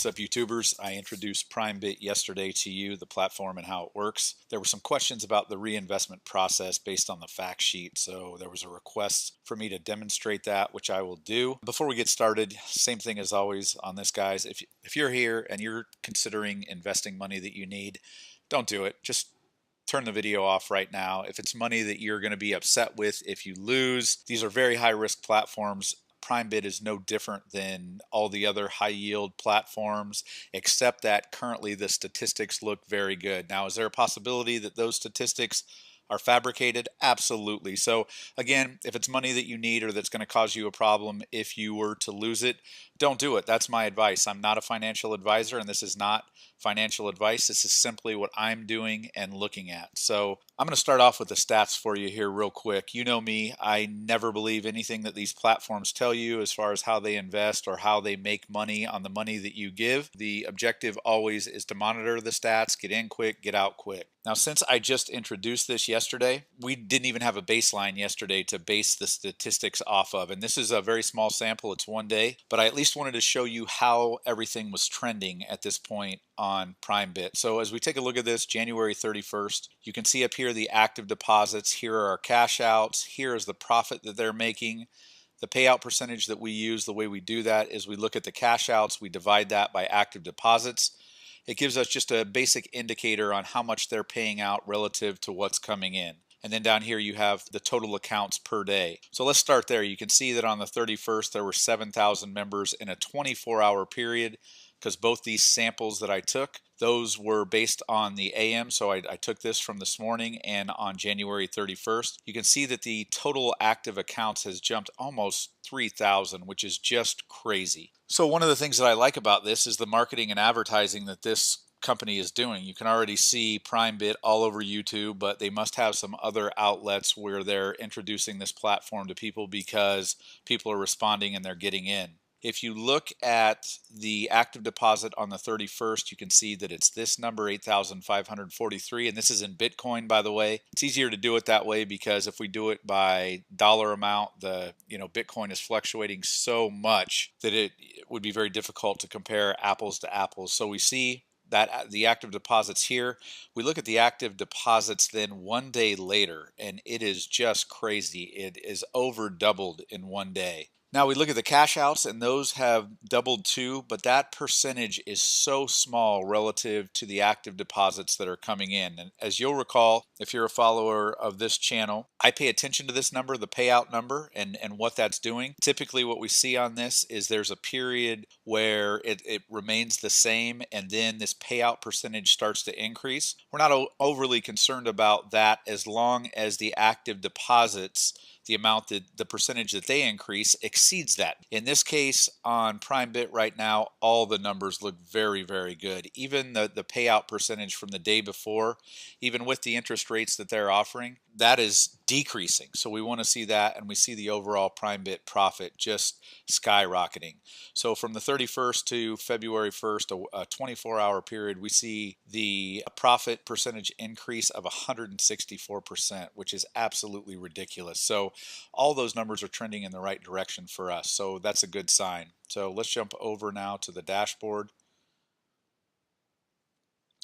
What's up, YouTubers? I introduced PrimeBit yesterday to you, the platform and how it works. There were some questions about the reinvestment process based on the fact sheet, so there was a request for me to demonstrate that, which I will do. Before we get started, same thing as always on this, guys. If you're here and you're considering investing money that you need, don't do it. Just turn the video off right now. If it's money that you're going to be upset with if you lose, these are very high risk platforms. PrimeBit is no different than all the other high yield platforms, except that currently the statistics look very good. Now, is there a possibility that those statistics are fabricated? Absolutely. So again, if it's money that you need or that's going to cause you a problem if you were to lose it, don't do it. That's my advice. I'm not a financial advisor, and this is not financial advice. This is simply what I'm doing and looking at. So I'm going to start off with the stats for you here real quick. You know me, I never believe anything that these platforms tell you as far as how they invest or how they make money on the money that you give. The objective always is to monitor the stats, get in quick, get out quick. Now, since I just introduced this yesterday, we didn't even have a baseline yesterday to base the statistics off of. And this is a very small sample, it's one day, but I at least wanted to show you how everything was trending at this point on PrimeBit. So as we take a look at this, January 31st, you can see up here the active deposits. Here are our cash outs. Here is the profit that they're making. The payout percentage that we use, the way we do that is we look at the cash outs, we divide that by active deposits. It gives us just a basic indicator on how much they're paying out relative to what's coming in. And then down here you have the total accounts per day. So let's start there. You can see that on the 31st there were 7,000 members in a 24-hour period, because both these samples that I took, those were based on the AM, so I took this from this morning and on January 31st. You can see that the total active accounts has jumped almost 3,000, which is just crazy. So one of the things that I like about this is the marketing and advertising that this company is doing. You can already see PrimeBit all over YouTube, but they must have some other outlets where they're introducing this platform to people because people are responding and they're getting in. If you look at the active deposit on the 31st, you can see that it's this number, 8,543, and this is in Bitcoin, by the way. It's easier to do it that way because if we do it by dollar amount, Bitcoin is fluctuating so much that it would be very difficult to compare apples to apples. So we see that the active deposits here. We look at the active deposits then one day later, and it is just crazy. It is over doubled in one day. Now we look at the cash outs, and those have doubled too, but that percentage is so small relative to the active deposits that are coming in. And as you'll recall, if you're a follower of this channel, I pay attention to this number, the payout number, and what that's doing. Typically what we see on this is there's a period where it remains the same, and then this payout percentage starts to increase. We're not overly concerned about that as long as the active deposits, the amount that the percentage that they increase exceeds that. In this case on PrimeBit right now, all the numbers look very, very good. Even the payout percentage from the day before, even with the interest rates that they're offering, that is decreasing. So we want to see that, and we see the overall PrimeBit profit just skyrocketing. So from the 31st to February 1st, a 24-hour period, we see the profit percentage increase of 164%, which is absolutely ridiculous. So all those numbers are trending in the right direction for us. So that's a good sign. So let's jump over now to the dashboard.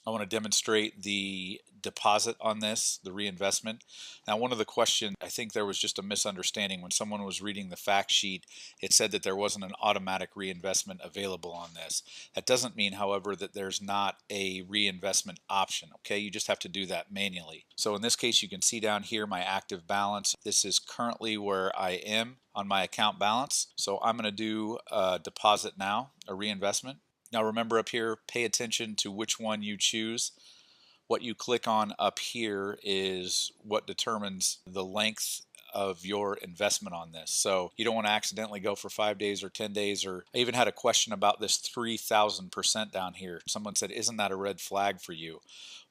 I want to demonstrate the deposit on this, the reinvestment. Now, one of the questions, I think there was just a misunderstanding. When someone was reading the fact sheet, it said that there wasn't an automatic reinvestment available on this. That doesn't mean, however, that there's not a reinvestment option, okay? You just have to do that manually. So in this case, you can see down here my active balance. This is currently where I am on my account balance. So I'm going to do a deposit now, a reinvestment. Now remember up here, pay attention to which one you choose. What you click on up here is what determines the length of your investment on this. So you don't want to accidentally go for 5 days or 10 days, or I even had a question about this 3,000% down here. Someone said, isn't that a red flag for you?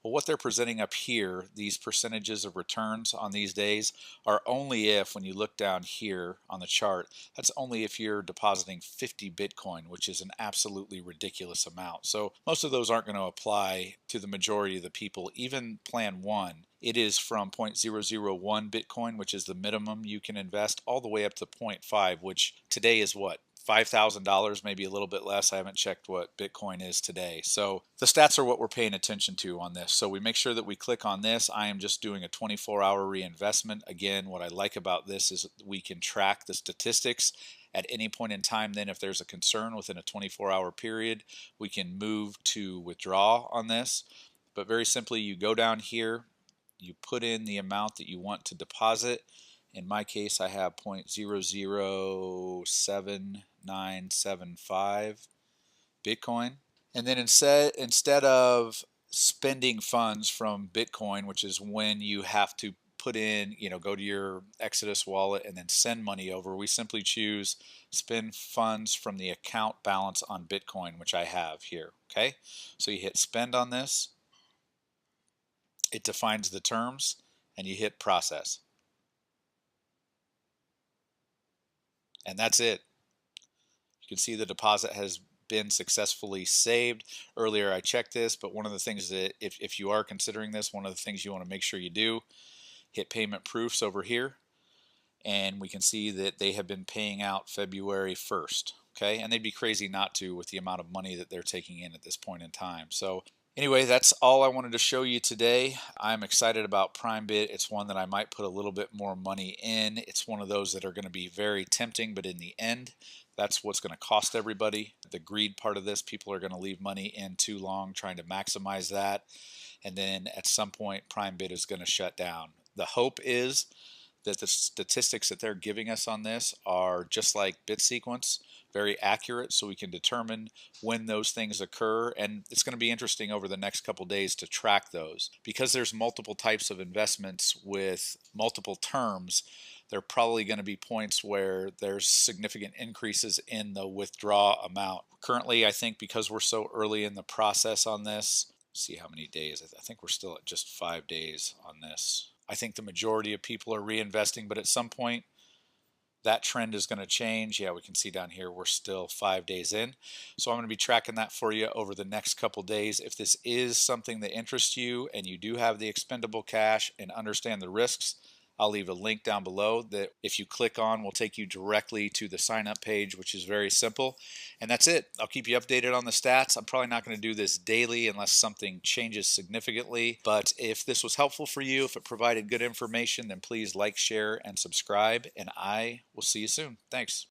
Well, what they're presenting up here, these percentages of returns on these days, are only if, when you look down here on the chart, that's only if you're depositing 50 Bitcoin, which is an absolutely ridiculous amount. So most of those aren't going to apply to the majority of the people. Even plan one, it is from 0.001 Bitcoin, which is the minimum you can invest, all the way up to 0.5, which today is what? $5,000, maybe a little bit less. I haven't checked what Bitcoin is today. So the stats are what we're paying attention to on this. So we make sure that we click on this. I am just doing a 24-hour reinvestment. Again, what I like about this is we can track the statistics at any point in time. Then if there's a concern within a 24-hour period, we can move to withdraw on this. But very simply, you go down here, you put in the amount that you want to deposit. In my case, I have 0.007975 Bitcoin. And then instead of spending funds from Bitcoin, which is when you have to put in, go to your Exodus wallet and then send money over, we simply choose spend funds from the account balance on Bitcoin, which I have here. Okay, so you hit spend on this. It defines the terms, and you hit process. And that's it. You can see the deposit has been successfully saved. Earlier I checked this, but one of the things that if you are considering this, one of the things you want to make sure you do, hit payment proofs over here, and we can see that they have been paying out February 1st. Okay, and they'd be crazy not to with the amount of money that they're taking in at this point in time. So anyway, that's all I wanted to show you today. I'm excited about PrimeBit. It's one that I might put a little bit more money in. It's one of those that are going to be very tempting, but in the end, that's what's going to cost everybody. The greed part of this, people are going to leave money in too long trying to maximize that. And then at some point, PrimeBit is going to shut down. The hope is that the statistics that they're giving us on this are just like BitSequence, very accurate, so we can determine when those things occur. And it's going to be interesting over the next couple days to track those. Because there's multiple types of investments with multiple terms, there are probably going to be points where there's significant increases in the withdraw amount. Currently, I think because we're so early in the process on this, see how many days, I think we're still at just 5 days on this. I think the majority of people are reinvesting, but at some point that trend is going to change. Yeah, we can see down here we're still 5 days in. So I'm going to be tracking that for you over the next couple days. If this is something that interests you and you do have the expendable cash and understand the risks, I'll leave a link down below that if you click on will take you directly to the sign up page, which is very simple. And that's it. I'll keep you updated on the stats. I'm probably not going to do this daily unless something changes significantly. But if this was helpful for you, if it provided good information, then please like, share, and subscribe. And I will see you soon. Thanks.